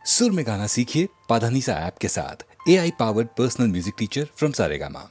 सुर में गाना सीखिए पाधानीसा ऐप के साथ। AI powered personal music teacher from Saregama.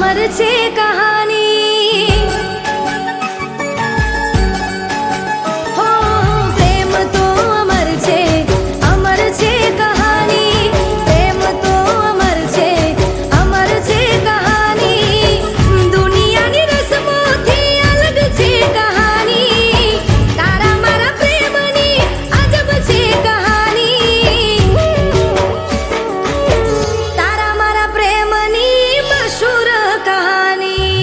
અમર છે કહાની હો પ્રેમ તો અમર છે કહાની પ્રેમ તો અમર છે કહાની દુનિયાની રસમોથી અલગ છે કહાની તારા મારા પ્રેમની અજબ છે કહાની તારા મારા પ્રેમની મશહૂર કહાની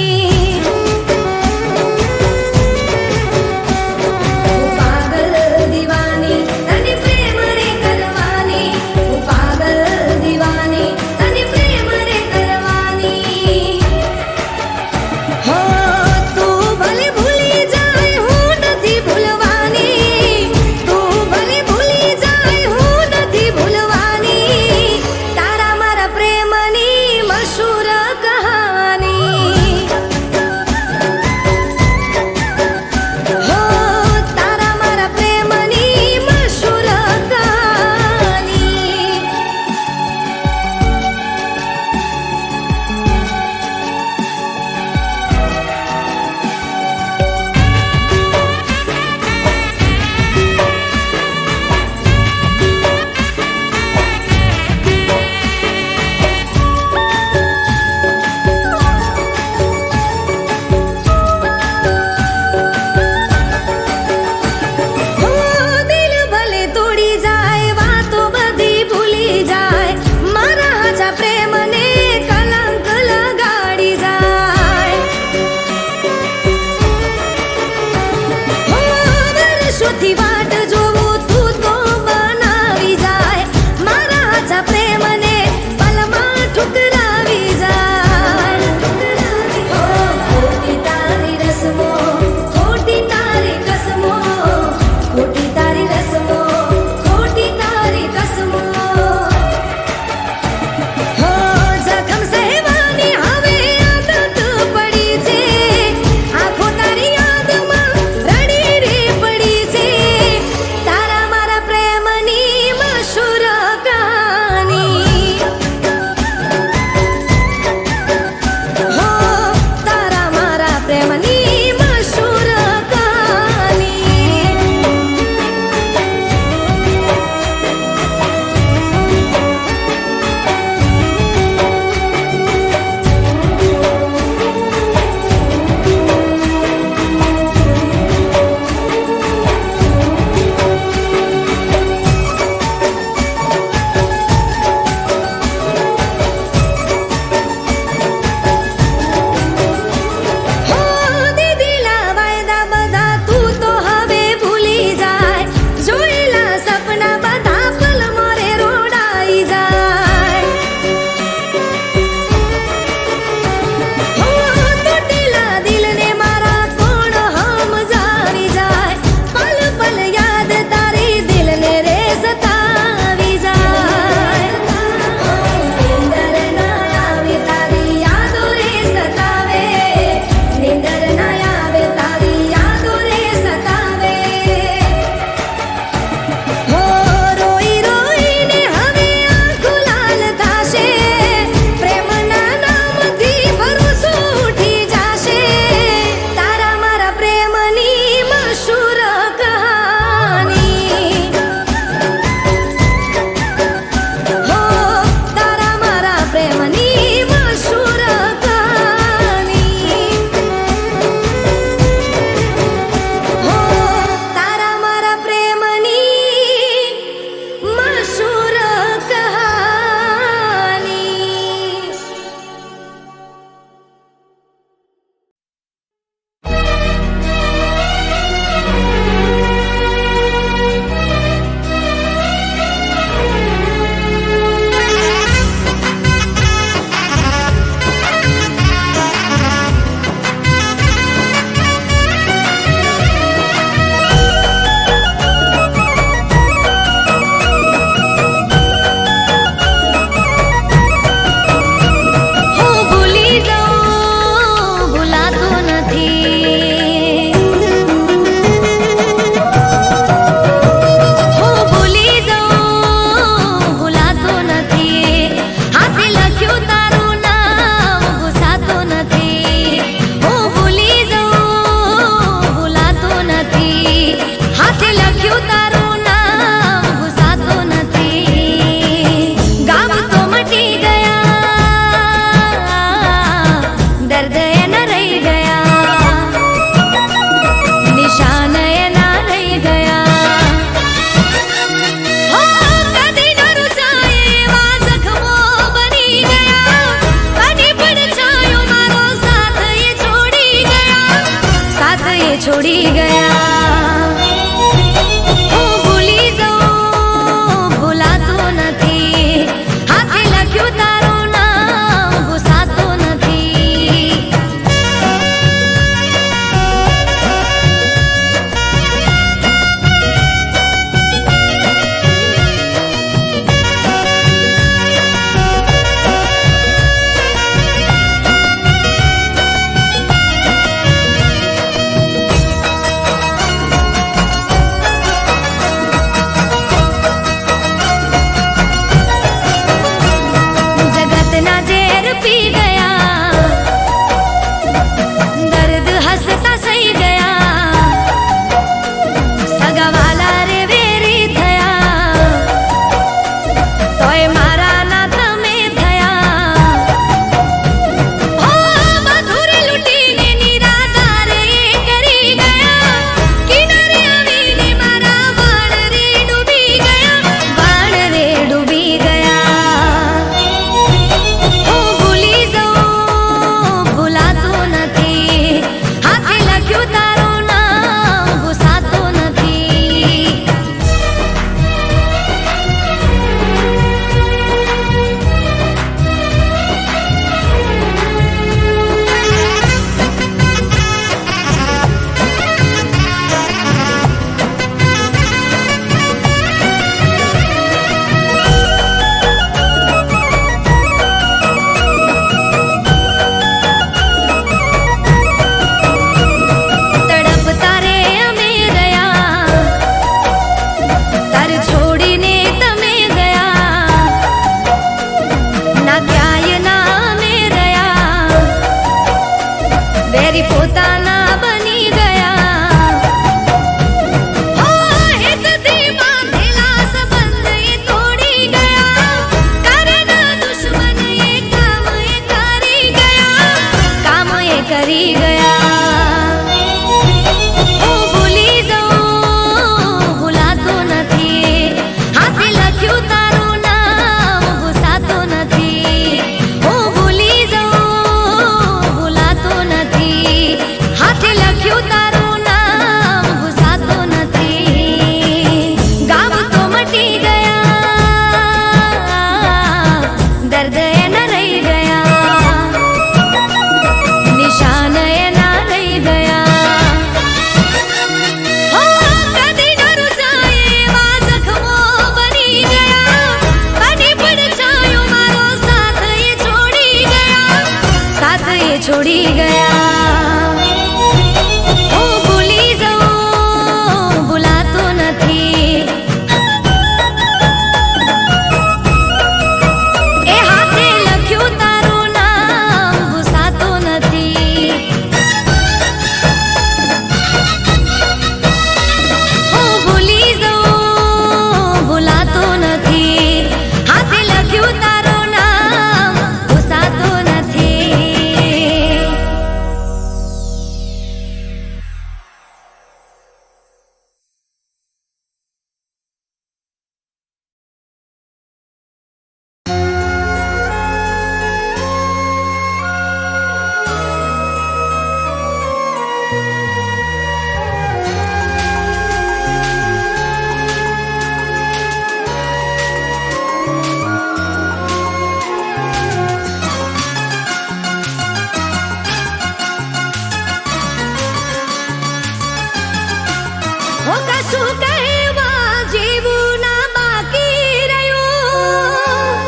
હો કશું કહેવા જેવું ના બાકી રહ્યું,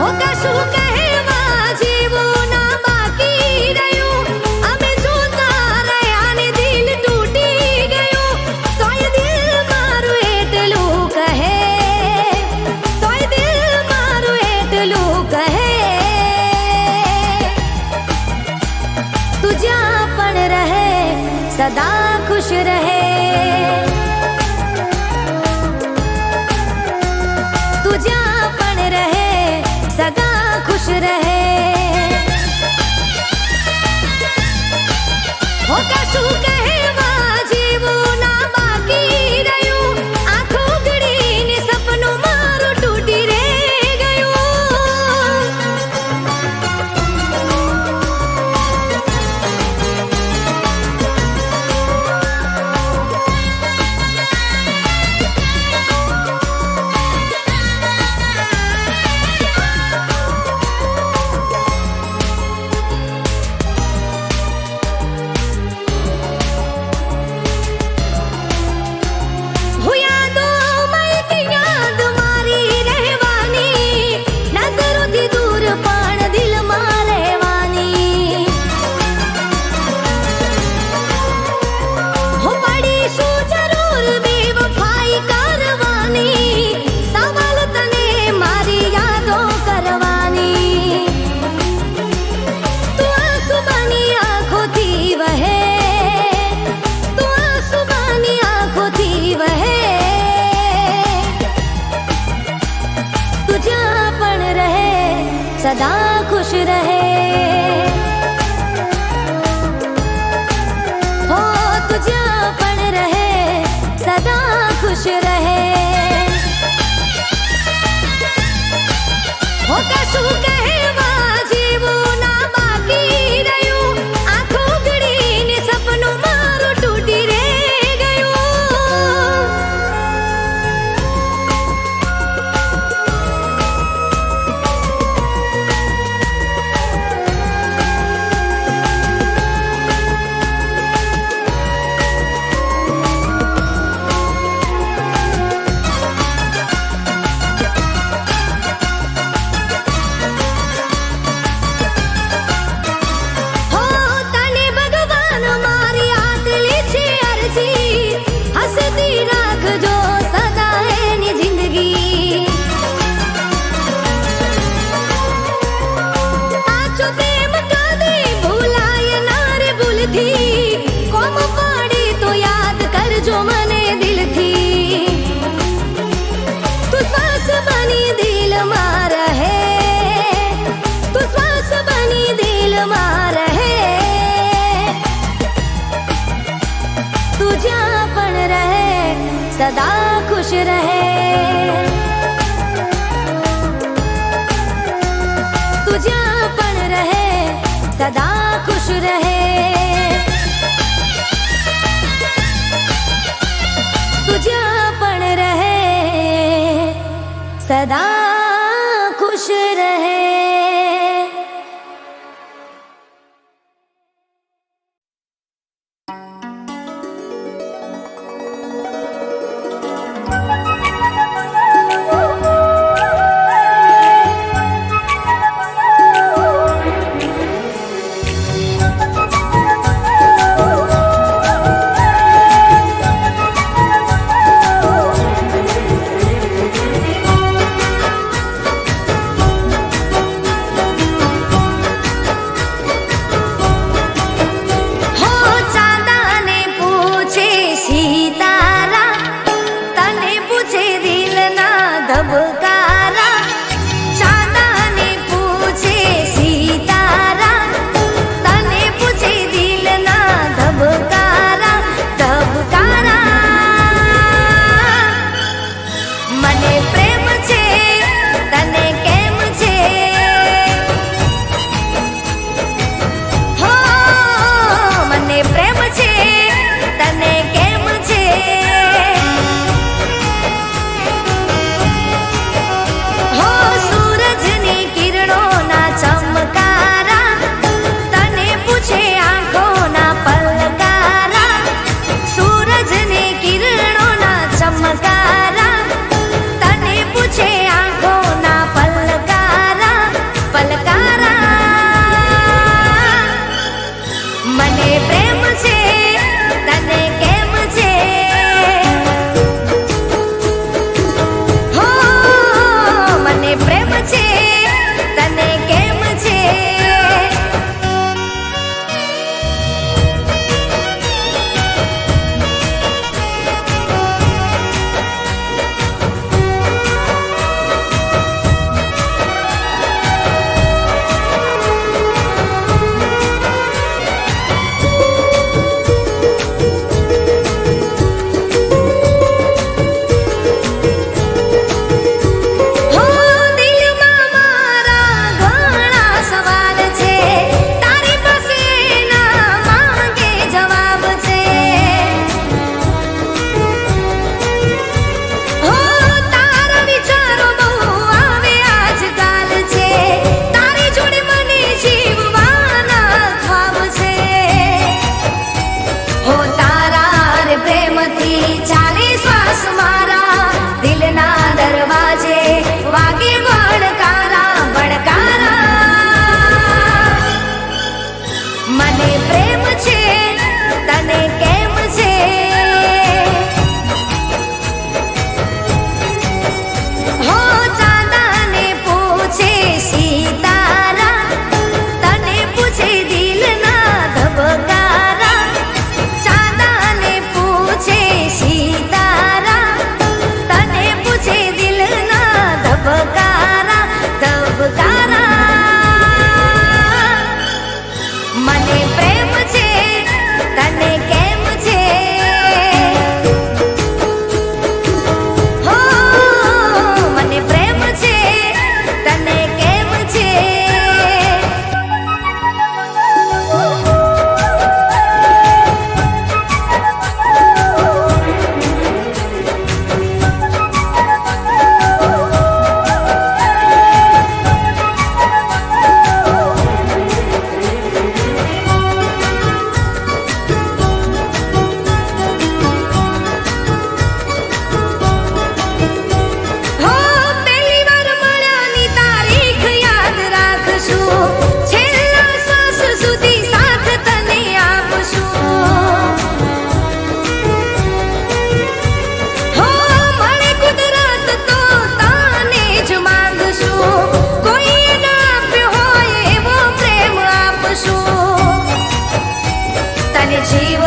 હો કશું કહેવા જેવું ના બાકી રહ્યું. અમે જોતા રહ્યા ને દિલ તૂટી ગયું, તોય દિલ મારું એટલું કહે, તોય દિલ મારું એટલું કહે, તું જ્યાં પણ રહે સદા ખુશ રહે, તું જ્યાં પણ રહે સદા ખુશ રહે. હો કશું કહેવા જેવું ના બાકી રહ્યું, આંખો ઉઘડીને સપનું મારું તૂટી રે ગયું. હું યાદોમાં એક યાદ મારી રહેવાની, નજરોથી દૂર પણ દિલમાં રહેવાની. હું પડીશું જરૂર બેવફાઈ કરવાની, સવાલ તને મારી યાદો કરવાની. તું આંસુ બની આંખોથી વહે, તું આંસુ બની આંખોથી વહે, તું જ્યાં પણ રહે સદા ખુશ રહે. હો તું જ્યાં પણ રહે સદા ખુશ રહે. હો કશું કહેવા જેવું ના બાકી રહ્યું, આંખો ઉઘડીને સપનું મારું તૂટી રે ગયું. હો તને ભગવાન મારી આટલી છે અરજી, હસતી રાખજો સદા એની જિંદગી. આછો પ્રેમ કદી ભૂલાય ના રે ભૂલથી, કોમ પડી તો યાદ કરજો મને દિલથી. તું શ્વાસ બની દિલમાં રહે, તું શ્વાસ બની દિલમાં રહે, તું જ્યાં પણ રહે સદા ખુશ રહે, તું જ્યાં પણ રહે સદા ખુશ રહે, તું જ્યાં પણ રહે સદા ખુશ રહે.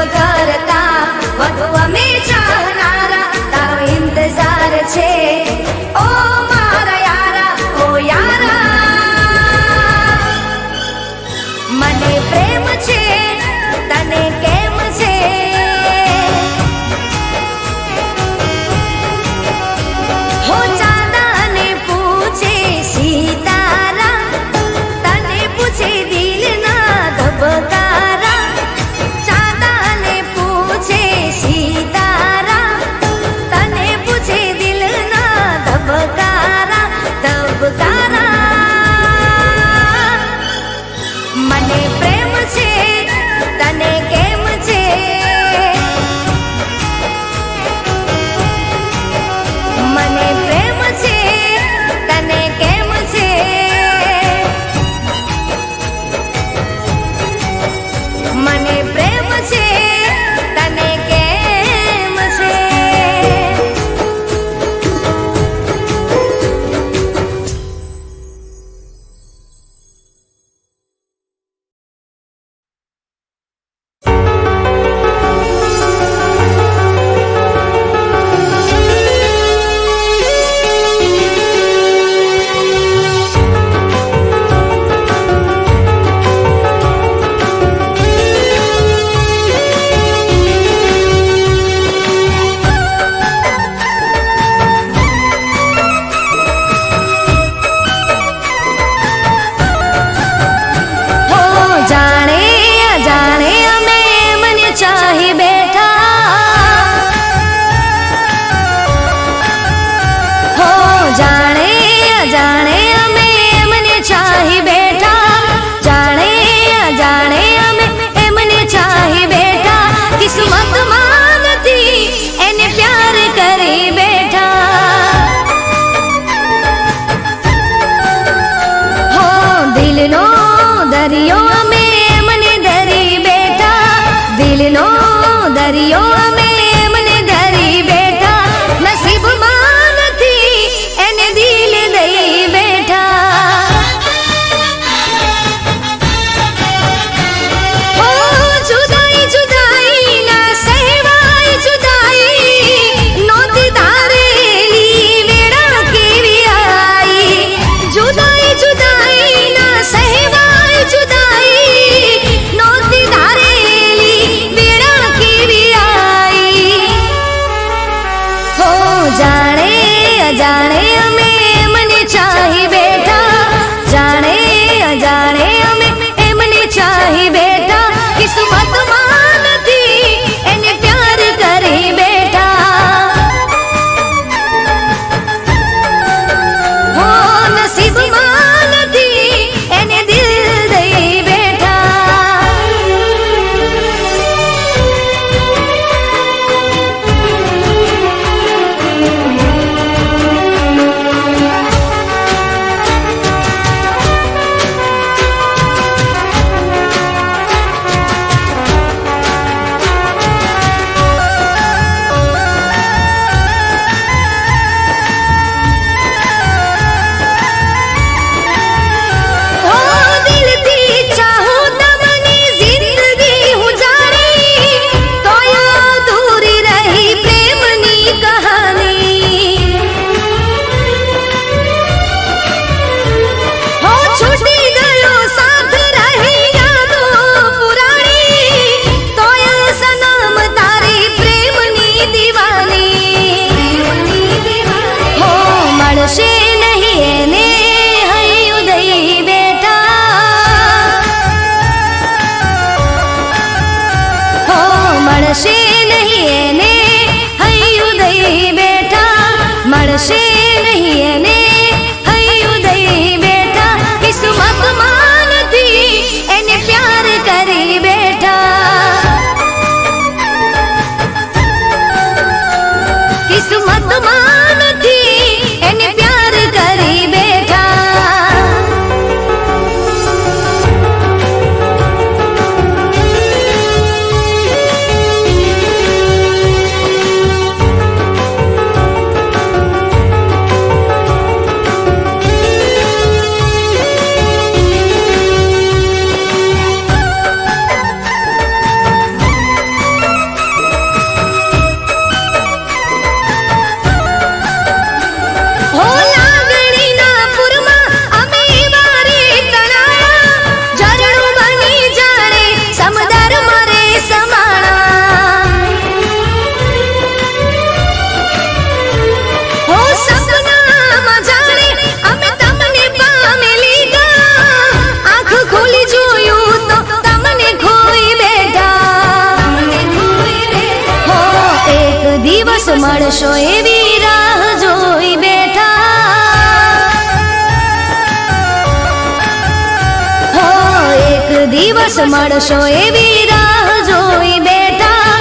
કરતા વધુ અમે ચાહનારા તારો ઇંતજાર છે ઓ મારા યારા ઓ યારા મને પ્રેમ છે તને કેમ છે હો ચાંદાને પૂછે સીતારા તને પૂછે દિલના ધબકારા ચાંદાને પૂછે સીતારા તને પૂછે દિલના ધબકારા ધબકારા મને પ્રેમ છે તને કેમ છે મને પ્રેમ છે તને કેમ છે મને પ્રેમ છે તને કેમ છે હો જાણે અજાણે અમે મને ચાહી બેઠા હો જાણે અજાણે અમે મને ચાહી બેઠા જાણે અજાણે અમે મને ચાહી બેઠા કિસ્મતમાં નથી એને પ્યાર કરી બેઠા હો દિલનો દરિયો અમે મને ધરી બેઠા દિલનો દરિયો અમે મને ધરી બેઠા નસીબમાં નથી એને દિલ દઈ બેઠા હો જુદાઈ જુદાઈ ના સહેવાય જુદાઈ નોતી તારેલી વેળા કેવી આઈ જુદાઈ જુદાઈ ના સહેવાય જુદાઈ નોતી તારેલી વેળા કેવી આઈ હો જાણે અજાણે અમે મને ચાહી બેઠા જાણે અજાણે અમે મને ચાહી બેઠા કિસ્મતમાં નથી એને પ્યાર કરી બેઠા હો નસીબમાં નથી એને દિલ દઈ બેઠા હો દિલથી ચાહું તમને જિંદગી હું જાણી તોય અધૂરી રહી પ્રેમની કહાની હો છૂટી ગયો સાથ રહી યાદો પુરાણી તોય સનમ તારી પ્રેમની દીવાની હો મળશે નહીં એને હૈયું દઈ બેઠા હો મળશે નહીં એને હૈયું દઈ બેઠા મળશે નહીં એને હૈયું દઈ બેઠા કિસ્મતમાં નથી એને પ્યાર કરી બેઠા કિસ્મતમાં નથી એને પ્યાર કરી બેઠા દિવસ મળશો એવી રાહ જોઈ બેઠા હો એક દિવસ મળશો એવી રાહ જોઈ બેઠા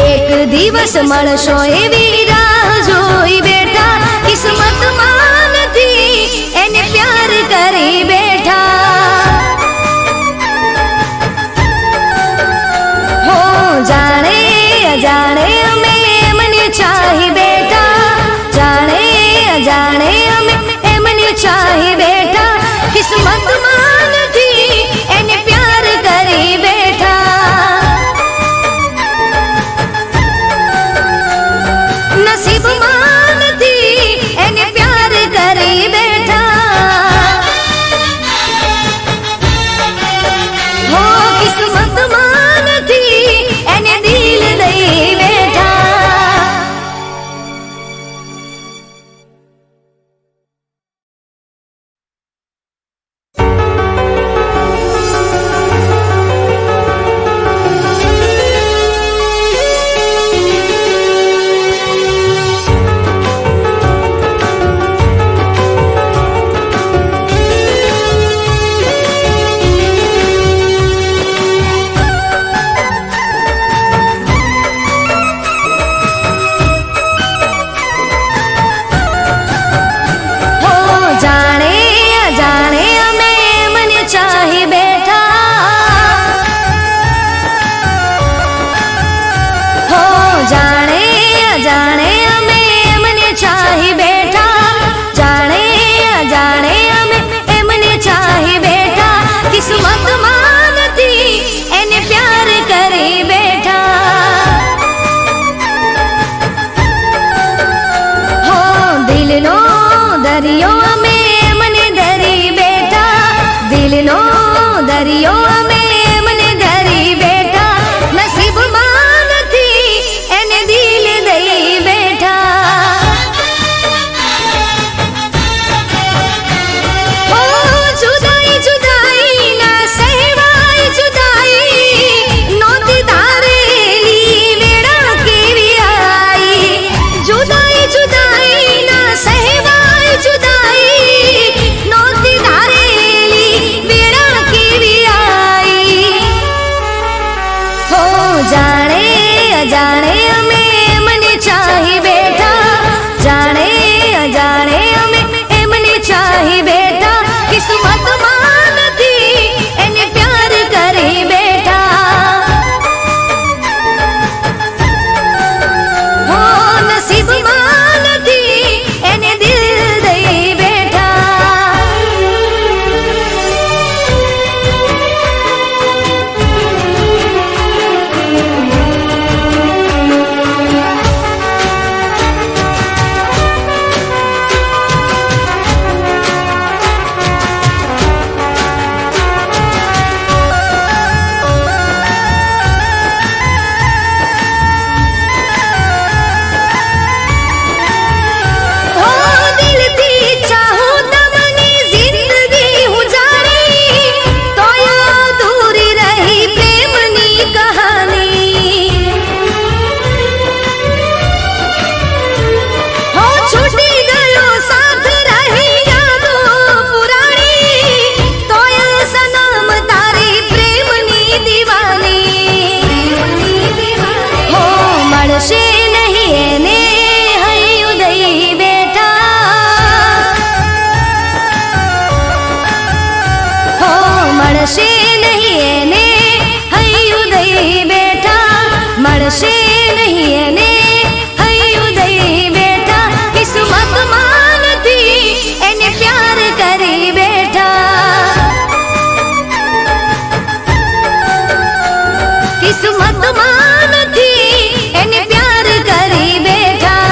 એક દિવસ મળશો એવી રાહ જોઈ બેઠા કિસ્મતમાં નથી એને પ્યાર કરી બેઠા હો જાણે અજાણે અમે એમને ચાહી બેઠા જાણે અજાણે અમે એમને ચાહી બેઠા કિસ્મતમાં નથી એને પ્યાર કરી બેઠા નસીબમાં નથી એને પ્યાર કરી બેઠા હો કિસ્મતમાં નથી એને દિલ દઈ બેઠા હો જાણે અજાણે અમે મને ચાહી બેઠા હો જાણે અજાણે અમે મને ચાહી બેઠા જાણે અજાણે અમે એમને ચાહી બેઠા કિસ્મતમાં નથી એને પ્યાર કરી બેઠા હો દિલનો દરિયો અમે મને ધરી બેઠા દિલનો દરિયો અમે મને ધરી બેઠા નસીબમાં નથી એને દિલ દઈ બેઠા હો જુદાઈ જુદાઈ ના સહેવાય જુદાઈ નોંધી ધારેલી વેળા કેવી આઈ જુદાઈ જુદાઈ ના સહેવાય જુદાઈ નોંધી ધારેલી વેળા કેવી આઈ હો જાણે અજાણે અમે મને ચાહી બેઠા જાણે અજાણે અમે એમને ચાહી બેઠા કિસ્મતમાં નથી એને પ્યાર કરી બેઠા હો નસીબમાં નથી એને દિલ દઈ બેઠા હો દિલથી ચાહું તમને જિંદગી હું જાણી તોય અધૂરી રહી પ્રેમની કહાની હો છૂટી ગયો સાથ રહી યાદો પુરાણી તોય સનમ તારી પ્રેમની દીવાની હો મળશે નહીં એને હૈયું દઈ બેઠા હો મળશે નહીં એને હૈયું દઈ બેઠા મળશે નહીં એને હૈયું દઈ બેઠા કિસ્મતમાં નથી એને પ્યાર કરી બેઠા કિસ્મતમાં નથી એને પ્યાર કરી બેઠા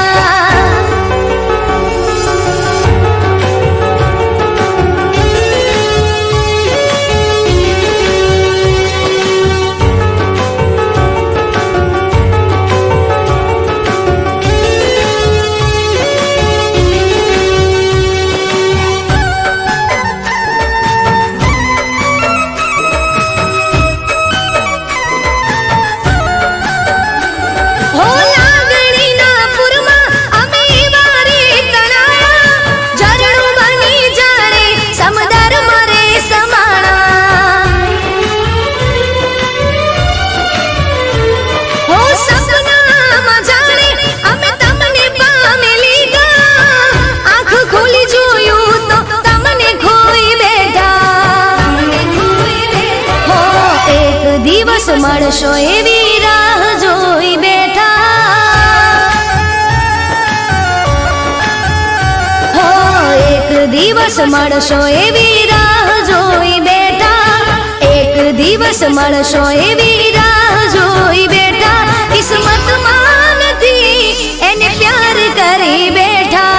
દિવસ મળશો એવી રાહ જોઈ બેઠા, એક દિવસ મળશો એવી રાહ જોઈ બેઠા, કિસ્મતમાં નથી એને પ્યાર કરી બેઠા.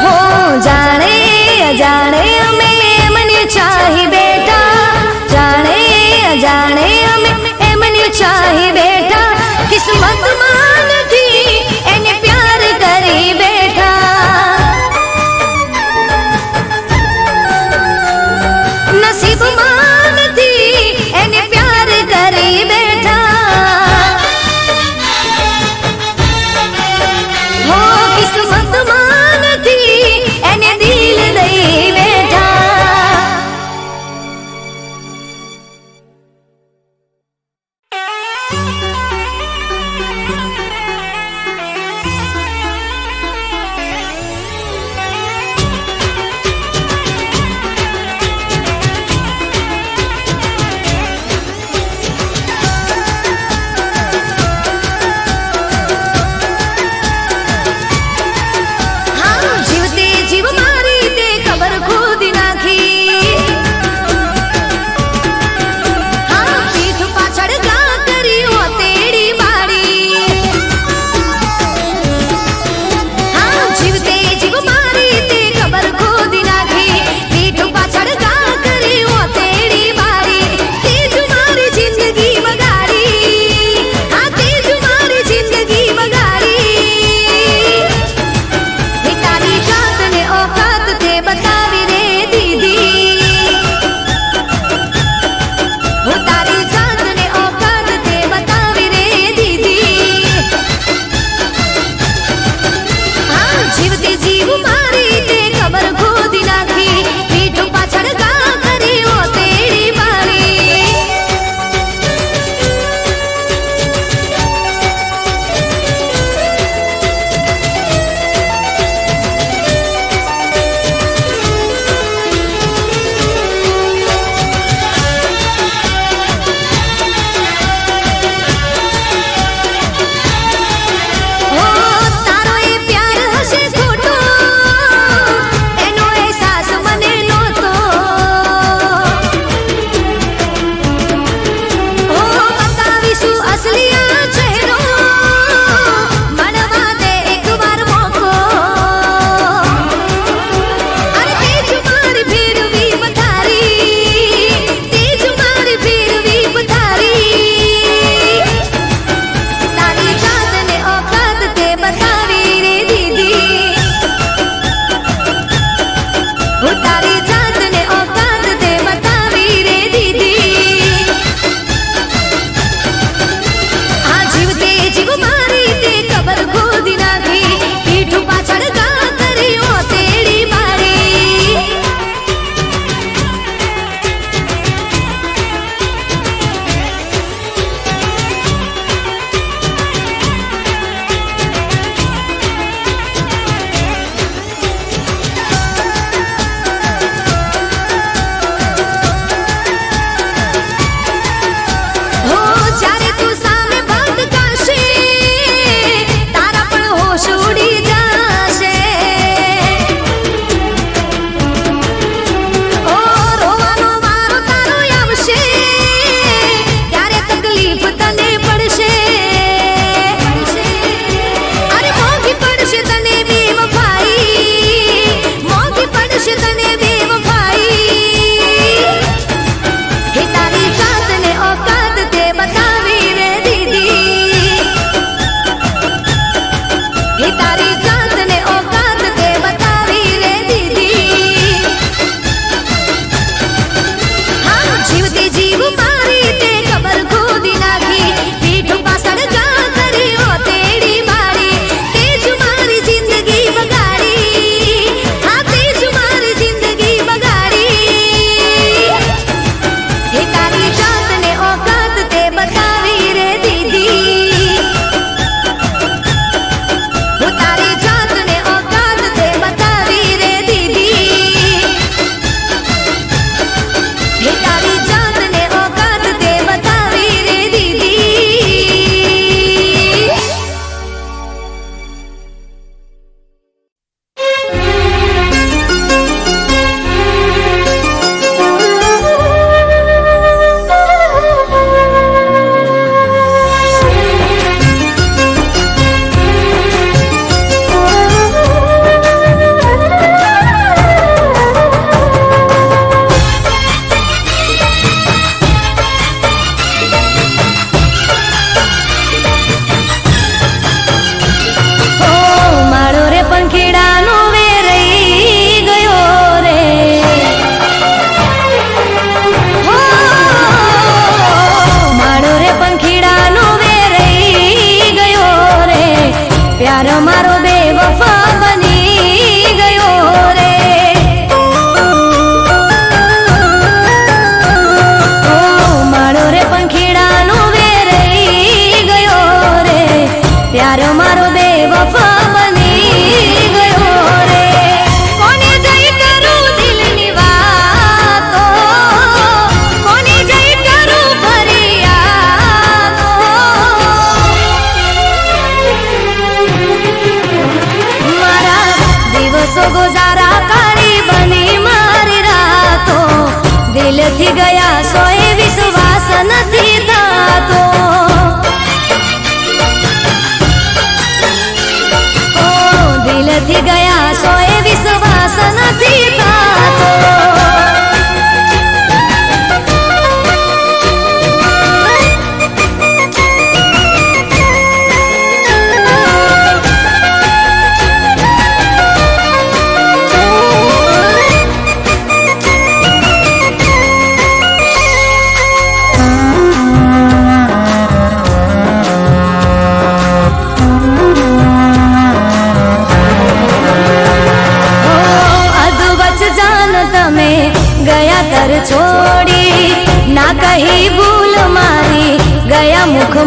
હો જાણે અજાણે અમે એમને ચાહી બેઠા, જાણે અજાણે અમે એમને ચાહી બેઠા, કિસ્મતમાં નથી એને પ્યાર કરી બેઠા. નસીબમાં નથી એને પ્યાર કરી બેઠા, હો કિસ્મતમાં નથી એને દિલ દઈ બેઠા. હા જીવતે જીવ મારી તે ખબર ખોદી નાખી, હા પીઠ પાછળ ઘા કરી હોતે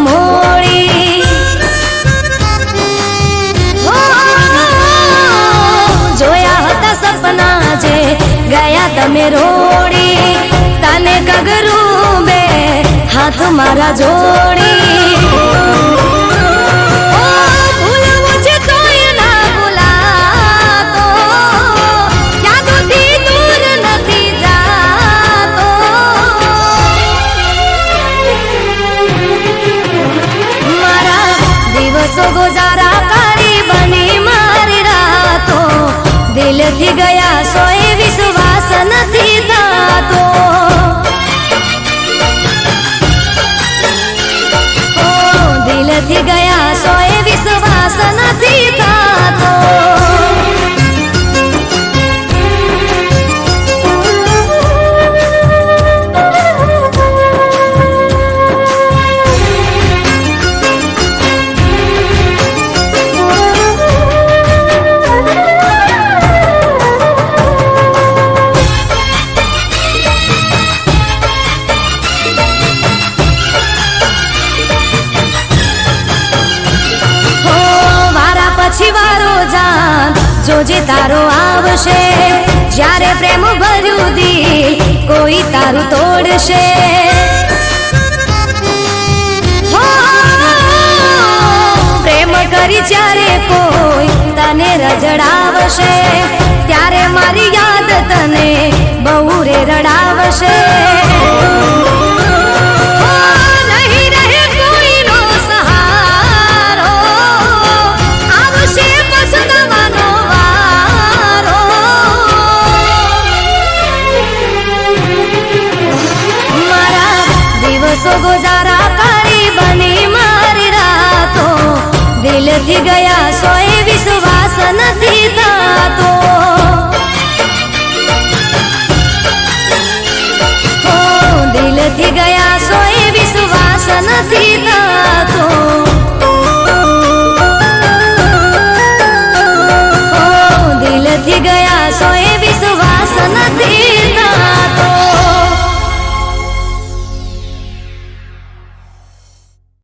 મોડી. હો, જોયા હતા સપના જે ગયા તમે રોડી. તને કગરું બે હાથ મારા જોડી. ઓ, ભૂલવું છે તોય ના ભૂલાતો, યાદોથી દૂર નથી જાતો. મારા દિવસો ગુજારા કરી બની મારી રાતો. દિલથી ગયા સોય વિશ્વાસ નથી થતો. દિલથી ગયા સોય વિશ્વાસ નથી થતો. પછી વારો જાન જોજે તારો આવશે. જ્યારે પ્રેમ ભર્યું દિલ કોઈ તારું તોડશે. હો, પ્રેમ કરી જ્યારે કોઈ તને રજડાવશે, ત્યારે મારી યાદ તને બહુ રે રડાવશે. ગુજારા કરી બની મારી રાતો. દિલથી ગયા સોય વિશ્વાસ નથી થતો.